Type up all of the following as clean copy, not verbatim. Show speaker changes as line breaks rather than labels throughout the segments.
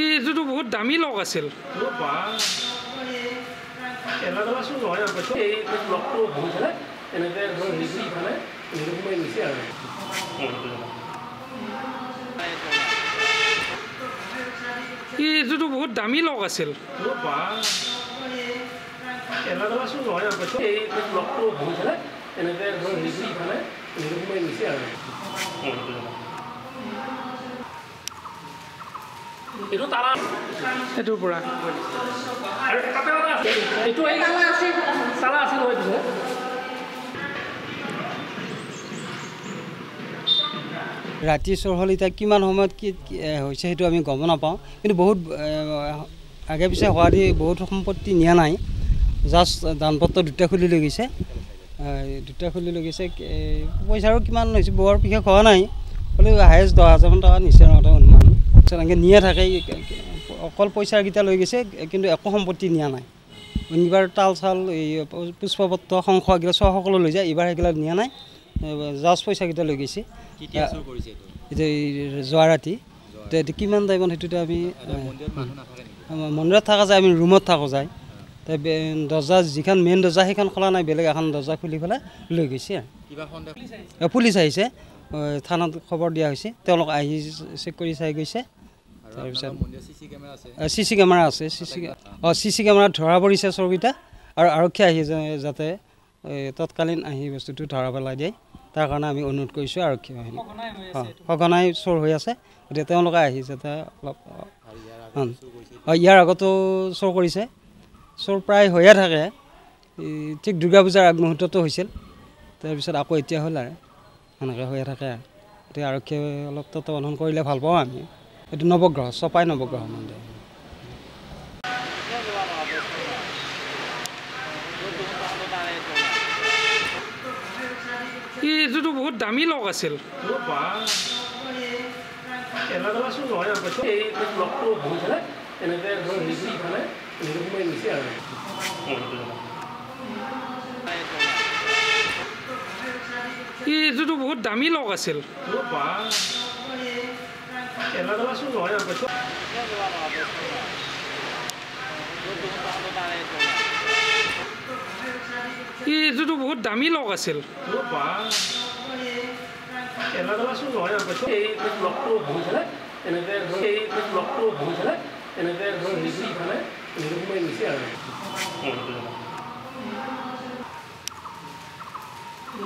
এইটোতো বহুত দামী লগ আছিল এইটোতো বহুত দামী লগ আছিল এইটোৰ পৰা
ৰাতি চোৰ হ'ল এতিয়া কিমান সময়ত কি হৈছে সেইটো আমি গম নাপাওঁ কিন্তু বহুত আগে পিছে হোৱা দি বহুত সম্পত্তি নিয়া নাই জাষ্ট দানপত্ৰ দুটা খুলি লৈ গৈছে পইচাৰো কিমান হৈছে বৰ বিশেষ হোৱা নাই হ'লেও হায়েষ্ট 10,000 টকা নিচে অনুমান এনেকৈ নিয়ে থাকে অকল পইচাকেইটা লৈ গৈছে কিন্তু একো সম্পত্তি নিয়া নাই এইবাৰ তাল চাল এই পুষ্পপত্ৰ শংখ এইবিলাক সকলো লৈ যায় এইবাৰ সেইবিলাক নিয়া নাই জাষ্ট পইচাকেইটা লৈ গৈছে যোৱা ৰাতি কিমান টাইমত সেইটোতে আমি মন্দিৰত থকা যায় আমি ৰুমত থাকোঁ যায় দৰ্জা যিখন মেইন দৰ্জা সেইখন খোলা নাই বেলেগ এখন দৰ্জা খুলি পেলাই লৈ গৈছে পুলিচ আহিছে থানাত খবৰ দিয়া হৈছে তেওঁলোক আহি চেক কৰি চাই গৈছে তাৰপিছত CC কেমেৰা আছে CC কেমেৰাত ধৰা পৰিছে চোৰকেইটা আৰু আৰক্ষী আহি যাতে তৎকালীন আহি বস্তুটো ধৰা পেলাই দিয়ে তাৰ কাৰণে আমি অনুৰোধ কৰিছোঁ আৰক্ষী বাহিনী সঘনাই চোৰ হৈ আছে গতিকে তেওঁলোকে আহি যাতে অলপ ইয়াৰ আগতো চোৰ কৰিছে চোৰ প্ৰায় হৈয়ে থাকে ঠিক দুৰ্গা পূজাৰ আগমুহূৰ্ততো হৈছিল তাৰপিছত আকৌ এতিয়া হ'ল আৰু সেনেকৈ হৈয়ে থাকে আৰু গতিকে আৰক্ষীয়ে অলপ তত্বাৱধান কৰিলে ভাল পাওঁ আমি এইটো নৱগ্ৰহ চপাই নৱগ্ৰহ মন্দিৰ
এইটোতো বহুত দামী লগ আছিল এইটোতো বহুত দামী লগ আছিল এইটোতো বহুত দামী লগ আছিল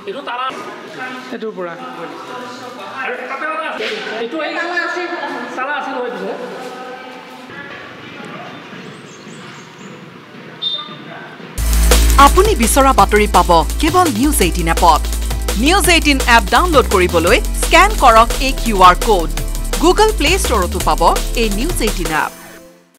এইটোৰ পৰা
আপুনি বিচৰা বাতৰি পাব কেৱল নিউজ 18 এপত নিউজ 18 এপ ডাউনলোড কৰিবলৈ স্ক্যান কৰক এই QR কোড গুগল প্লে ষ্টৰতো পাব এই নিউজ 18 এপ